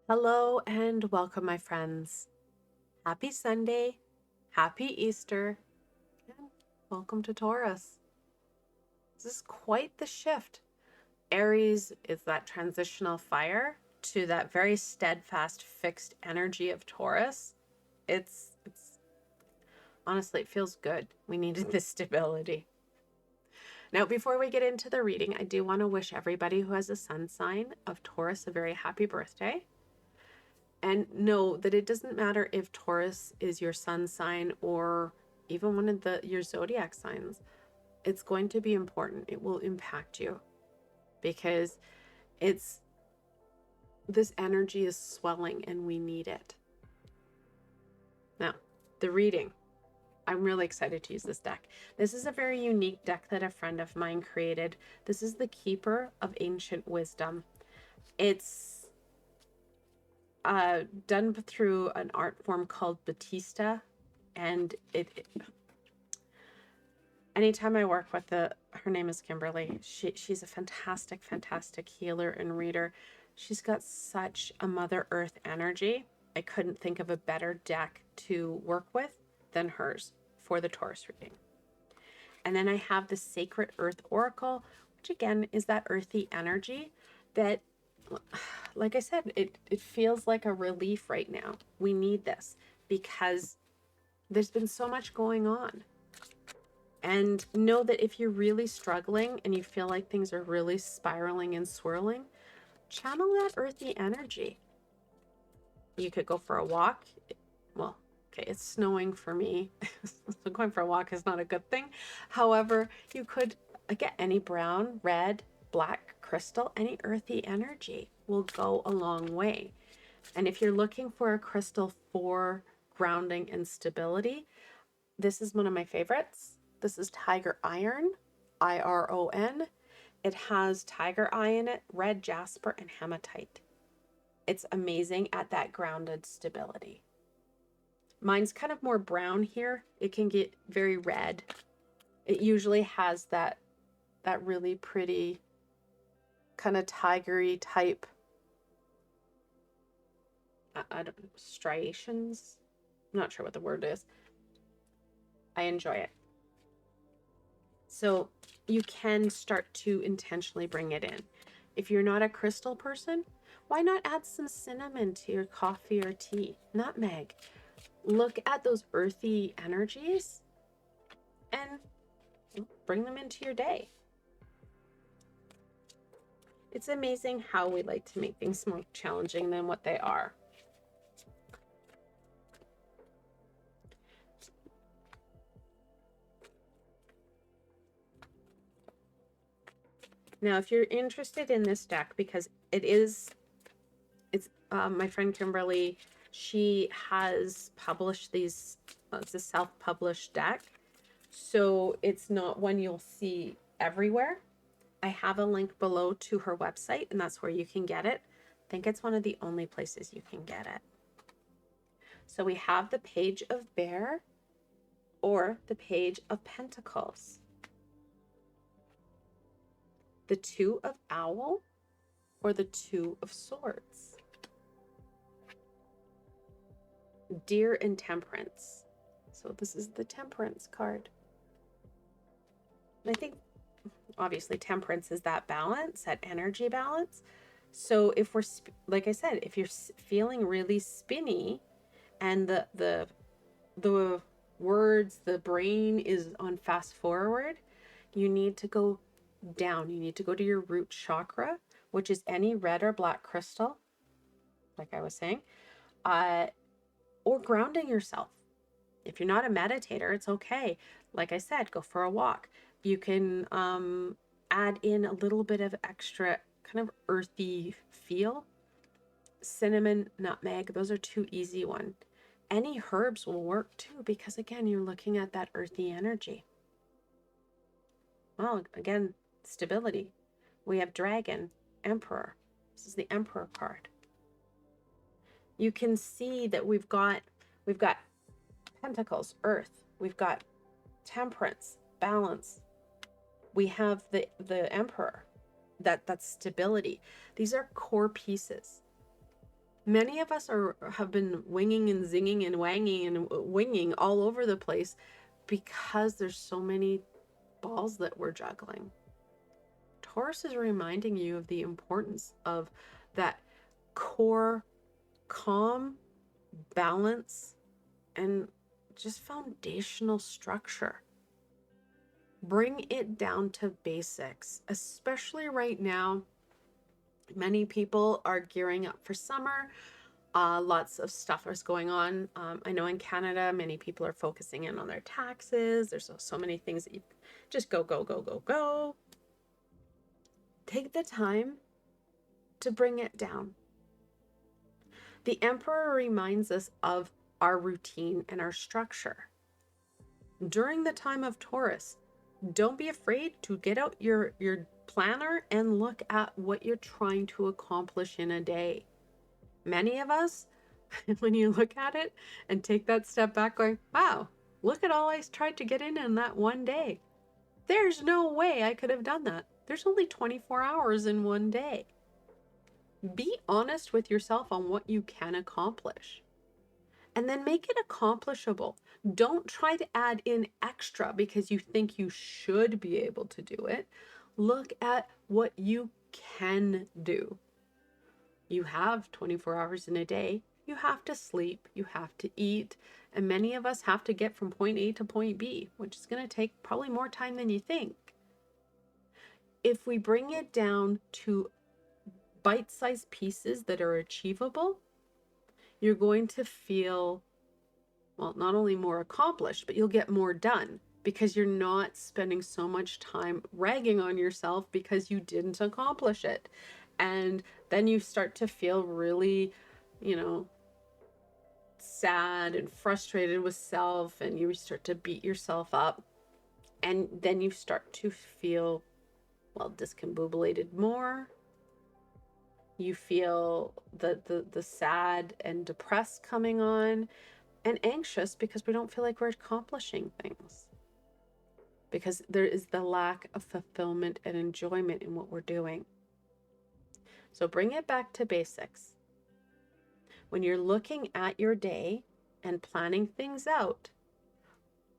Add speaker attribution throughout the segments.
Speaker 1: Hello and welcome, my friends. Happy Sunday, happy Easter, and welcome to Taurus. This is quite the shift. Aries is that transitional fire to that very steadfast, fixed energy of Taurus. It's honestly, it feels good. We needed this stability. Now, before we get into the reading, I do want to wish everybody who has a sun sign of Taurus a very happy birthday. And know that it doesn't matter if Taurus is your sun sign or even one of your zodiac signs. It's going to be important. It will impact you because this energy is swelling and we need it. Now, the reading. I'm really excited to use this deck. This is a very unique deck that a friend of mine created. This is the Keeper of Ancient Wisdom. It's done through an art form called Batista, and anytime I work with her name is Kimberly. She's a fantastic healer and reader. She's got such a Mother Earth energy. I couldn't think of a better deck to work with than hers for the Taurus reading. And then I have the Sacred Earth Oracle, which again is that earthy energy that, like I said, it feels like a relief right now. We need this because there's been so much going on. And know that if you're really struggling and you feel like things are really spiraling and swirling, channel that earthy energy. You could go for a walk. Well, okay, it's snowing for me. So going for a walk is not a good thing. However, you could get any brown, red, black crystal, any earthy energy will go a long way. And if you're looking for a crystal for grounding and stability, this is one of my favorites. This is Tiger Iron, IRON. It has tiger eye in it, red jasper, and hematite. It's amazing at that grounded stability. Mine's kind of more brown here. It can get very red. It usually has that really pretty kind of tigery type I don't know, striations. I'm not sure what the word is. I enjoy it. So you can start to intentionally bring it in. If you're not a crystal person, why not add some cinnamon to your coffee or tea? Nutmeg. Look at those earthy energies and bring them into your day. It's amazing how we like to make things more challenging than what they are. Now, if you're interested in this deck, because it's my friend Kimberly, she has published these, it's a self-published deck. So it's not one you'll see everywhere. I have a link below to her website, and that's where you can get it. I think it's one of the only places you can get it. So we have the Page of Bear or the Page of Pentacles, the Two of Owl or the Two of Swords, Deer and Temperance. So this is the Temperance card. And I think obviously Temperance is that balance, that energy balance. So if we're, like I said, if you're feeling really spinny and the words, the brain is on fast forward, you need to go down. You need to go to your root chakra, which is any red or black crystal, like I was saying, or grounding yourself. If you're not a meditator, it's okay. Like I said, go for a walk. You can add in a little bit of extra kind of earthy feel. Cinnamon, nutmeg, those are two easy ones. Any herbs will work too, because again, you're looking at that earthy energy. Well, again, stability. We have Dragon, Emperor. This is the Emperor card. You can see that we've got Pentacles, Earth. We've got Temperance, balance. We have the Emperor, that's stability. These are core pieces. Many of us have been winging and zinging and wanging and winging all over the place because there's so many balls that we're juggling. Taurus is reminding you of the importance of that core calm, balance, and just foundational structure. Bring it down to basics, especially right now. Many people are gearing up for summer. Lots of stuff is going on. I know in Canada, many people are focusing in on their taxes. There's so many things that you just go, go, go, go, go. Take the time to bring it down. The Emperor reminds us of our routine and our structure. During the time of Taurus, don't be afraid to get out your planner and look at what you're trying to accomplish in a day. Many of us, when you look at it and take that step back going, wow, look at all I tried to get in that one day. There's no way I could have done that. There's only 24 hours in one day. Be honest with yourself on what you can accomplish. And then make it accomplishable. Don't try to add in extra because you think you should be able to do it. Look at what you can do. You have 24 hours in a day. You have to sleep, you have to eat, and many of us have to get from point A to point B, which is going to take probably more time than you think. If we bring it down to bite-sized pieces that are achievable, you're going to feel, well, not only more accomplished, but you'll get more done because you're not spending so much time ragging on yourself because you didn't accomplish it. And then you start to feel really, sad and frustrated with self, and you start to beat yourself up. And then you start to feel, well, discombobulated more. You feel the sad and depressed coming on, and anxious because we don't feel like we're accomplishing things. Because there is the lack of fulfillment and enjoyment in what we're doing. So bring it back to basics. When you're looking at your day and planning things out,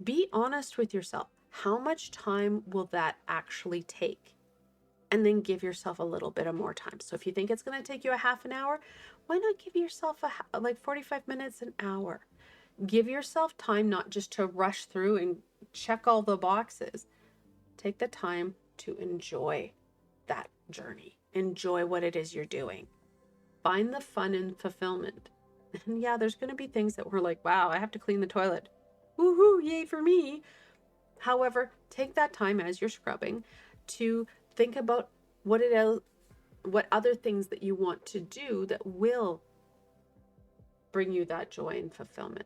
Speaker 1: be honest with yourself. How much time will that actually take? And then give yourself a little bit of more time. So if you think it's going to take you a half an hour, why not give yourself like 45 minutes, an hour? Give yourself time not just to rush through and check all the boxes. Take the time to enjoy that journey. Enjoy what it is you're doing. Find the fun and fulfillment. And yeah, there's going to be things that we're like, wow, I have to clean the toilet. Woohoo, yay for me. However, take that time as you're scrubbing to think about what other things that you want to do that will bring you that joy and fulfillment.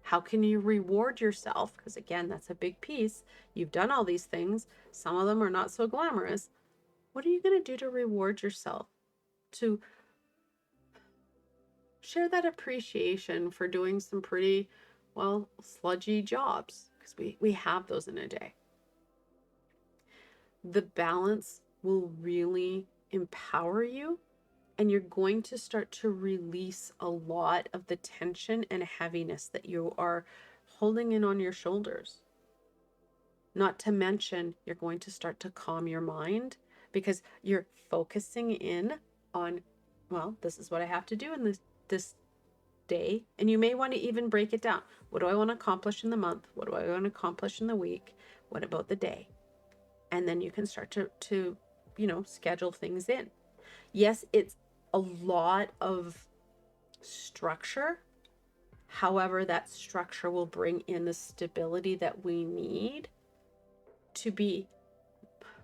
Speaker 1: How can you reward yourself? Because again, that's a big piece. You've done all these things. Some of them are not so glamorous. What are you going to do to reward yourself? To share that appreciation for doing some pretty, well, sludgy jobs, because we have those in a day. The balance will really empower you, and you're going to start to release a lot of the tension and heaviness that you are holding in on your shoulders. Not to mention, you're going to start to calm your mind because you're focusing in on, well, this is what I have to do in this day. And you may want to even break it down. What do I want to accomplish in the month? What do I want to accomplish in the week? What about the day? And then you can start to schedule things in. Yes, it's a lot of structure. However, that structure will bring in the stability that we need to be,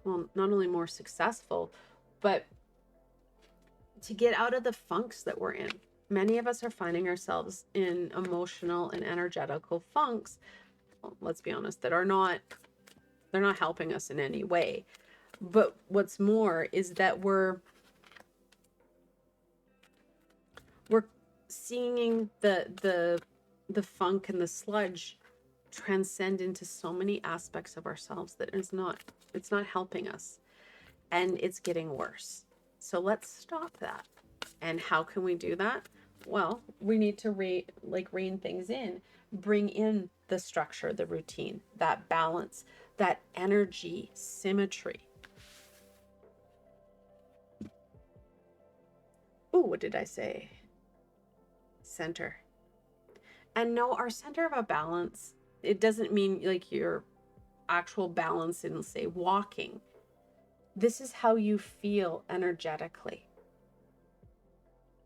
Speaker 1: well, not only more successful, but to get out of the funks that we're in. Many of us are finding ourselves in emotional and energetical funks, well, let's be honest, they're not helping us in any way. But what's more is that we're seeing the funk and the sludge transcend into so many aspects of ourselves that it's not helping us, and it's getting worse. So let's stop that. And how can we do that? Well, we need to rein things in, bring in the structure, the routine, that balance, that energy symmetry. Ooh, what did I say? Center. And no, our center of a balance, it doesn't mean like your actual balance in, say, walking. This is how you feel energetically.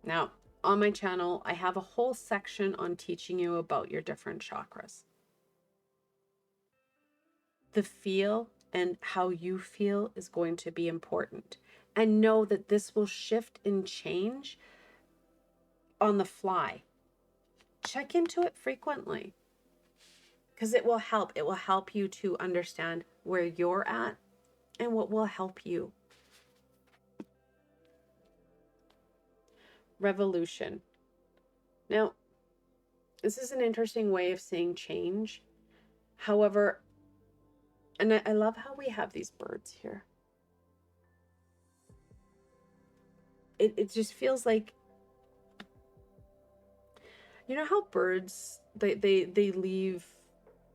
Speaker 1: Now, on my channel, I have a whole section on teaching you about your different chakras. The feel and how you feel is going to be important. And know that this will shift and change on the fly. Check into it frequently because it will help. It will help you to understand where you're at and what will help you. Revolution. Now, this is an interesting way of saying change. However, and I love how we have these birds here. It just feels like, you know how birds, they leave,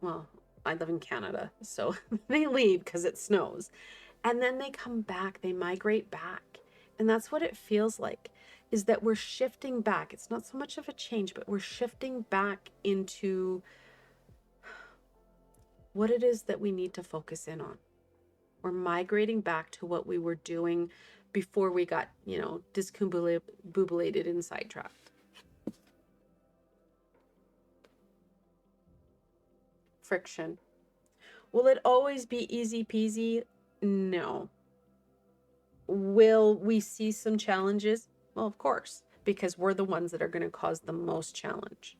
Speaker 1: well, I live in Canada, so they leave because it snows. And then they come back, they migrate back. And that's what it feels like, is that we're shifting back. It's not so much of a change, but we're shifting back into what it is that we need to focus in on. We're migrating back to what we were doing before we got, discombobulated and sidetracked. Friction. Will it always be easy peasy? No. Will we see some challenges? Well, of course, because we're the ones that are going to cause the most challenge.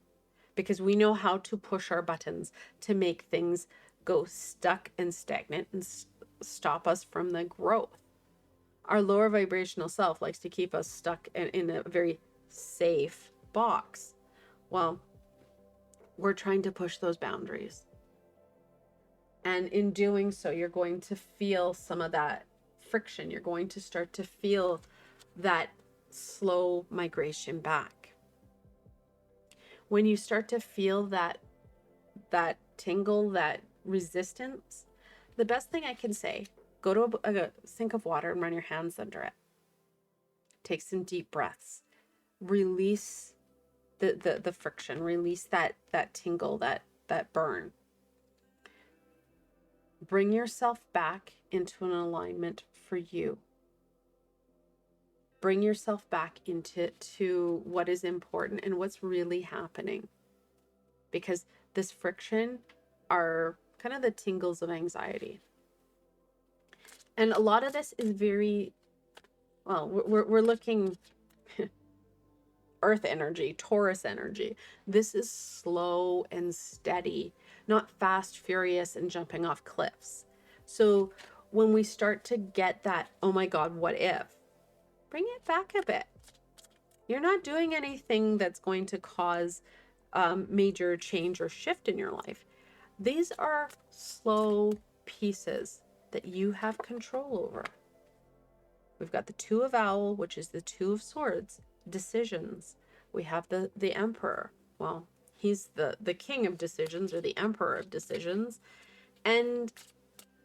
Speaker 1: Because we know how to push our buttons to make things go stuck and stagnant and stop us from the growth. Our lower vibrational self likes to keep us stuck in a very safe box. Well, we're trying to push those boundaries. And in doing so, you're going to feel some of that friction. You're going to start to feel that slow migration back. When you start to feel that tingle, that resistance, the best thing I can say, go to a sink of water and run your hands under it. Take some deep breaths. Release the friction. Release that tingle, that burn. Bring yourself back into an alignment for you. Bring yourself back into what is important and what's really happening. Because this friction are kind of the tingles of anxiety. And a lot of this is very, well, we're looking earth energy, Taurus energy. This is slow and steady, not fast, furious, and jumping off cliffs. So when we start to get that, oh my God, what if? Bring it back a bit. You're not doing anything that's going to cause major change or shift in your life. These are slow pieces that you have control over. We've got the Two of Owl, which is the Two of Swords, decisions. We have the Emperor. Well, he's the king of decisions, or the emperor of decisions, and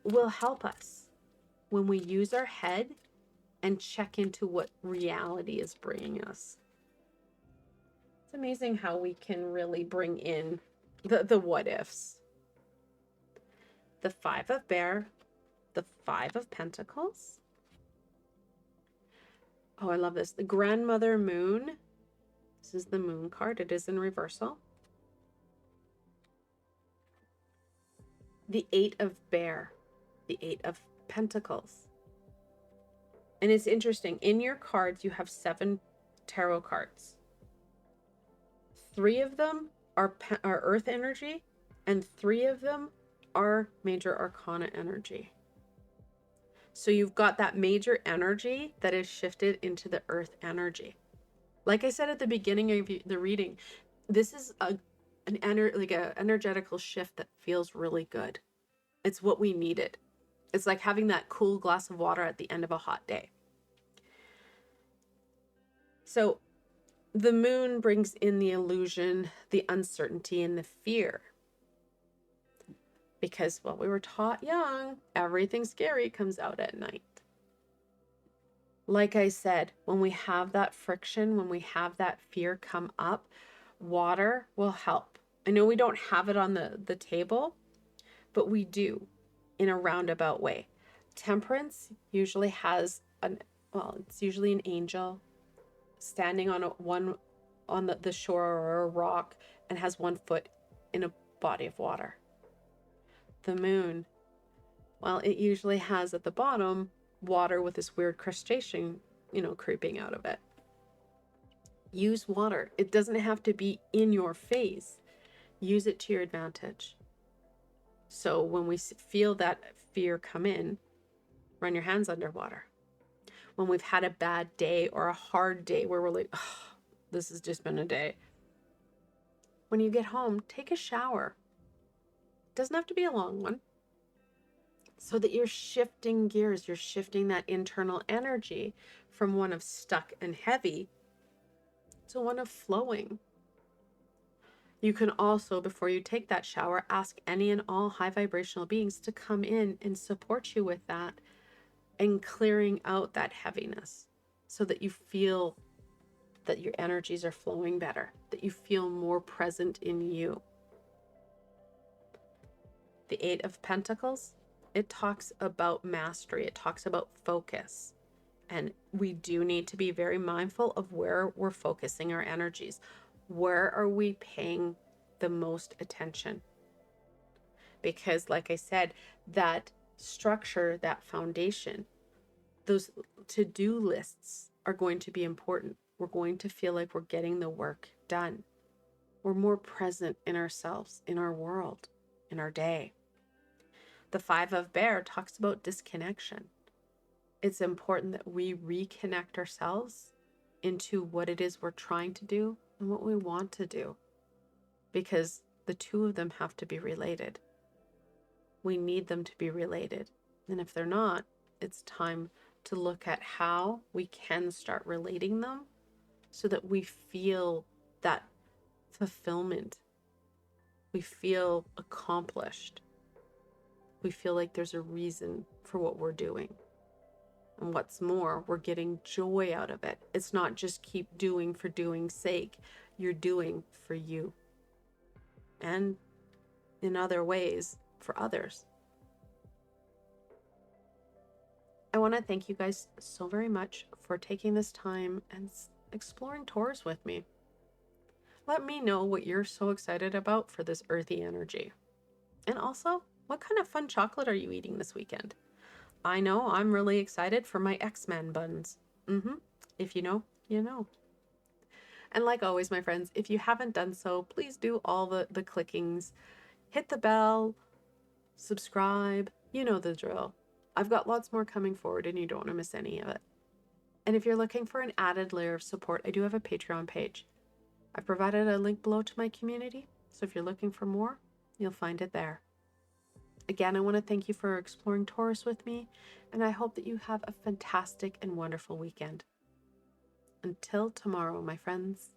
Speaker 1: will help us when we use our head and check into what reality is bringing us. It's amazing how we can really bring in the what ifs. The Five of Bear, the Five of Pentacles. Oh, I love this. The Grandmother Moon. This is the Moon card. It is in reversal. The Eight of Bear. The Eight of Pentacles. And it's interesting. In your cards, you have 7 tarot cards. 3 of them are Earth energy, and 3 of them are Major Arcana energy. So you've got that major energy that is shifted into the Earth energy. Like I said at the beginning of the reading, this is an energetical shift that feels really good. It's what we needed. It's like having that cool glass of water at the end of a hot day. So the moon brings in the illusion, the uncertainty, and the fear. Because, well, we were taught young, everything scary comes out at night. Like I said, when we have that friction, when we have that fear come up, water will help. I know we don't have it on the table, but we do in a roundabout way. Temperance usually has it's usually an angel standing on the shore or a rock and has one foot in a body of water. The moon, well, it usually has at the bottom water with this weird crustacean, creeping out of it. Use water. It doesn't have to be in your face. Use it to your advantage. So when we feel that fear come in, run your hands underwater. When we've had a bad day or a hard day where we're like, oh, this has just been a day. When you get home, take a shower. It doesn't have to be a long one. So that you're shifting gears, you're shifting that internal energy from one of stuck and heavy to one of flowing. You can also, before you take that shower, ask any and all high vibrational beings to come in and support you with that and clearing out that heaviness so that you feel that your energies are flowing better, that you feel more present in you. The Eight of Pentacles, it talks about mastery. It talks about focus. And we do need to be very mindful of where we're focusing our energies. Where are we paying the most attention? Because like I said, that structure, that foundation, those to-do lists are going to be important. We're going to feel like we're getting the work done. We're more present in ourselves, in our world, in our day. The Five of Bear talks about disconnection. It's important that we reconnect ourselves into what it is we're trying to do and what we want to do, because the two of them have to be related. We need them to be related. And if they're not, it's time to look at how we can start relating them so that we feel that fulfillment. We feel accomplished. We feel like there's a reason for what we're doing. And what's more, we're getting joy out of it. It's not just keep doing for doing's sake. You're doing for you. And in other ways, for others. I want to thank you guys so very much for taking this time and exploring Taurus with me. Let me know what you're so excited about for this earthy energy. And also, what kind of fun chocolate are you eating this weekend? I know I'm really excited for my X-Men buns. If you know, you know. And like always, my friends, if you haven't done so, please do all the clickings. Hit the bell, subscribe, you know the drill. I've got lots more coming forward and you don't want to miss any of it. And if you're looking for an added layer of support, I do have a Patreon page. I've provided a link below to my community, so if you're looking for more, you'll find it there. Again, I want to thank you for exploring Taurus with me, and I hope that you have a fantastic and wonderful weekend. Until tomorrow, my friends.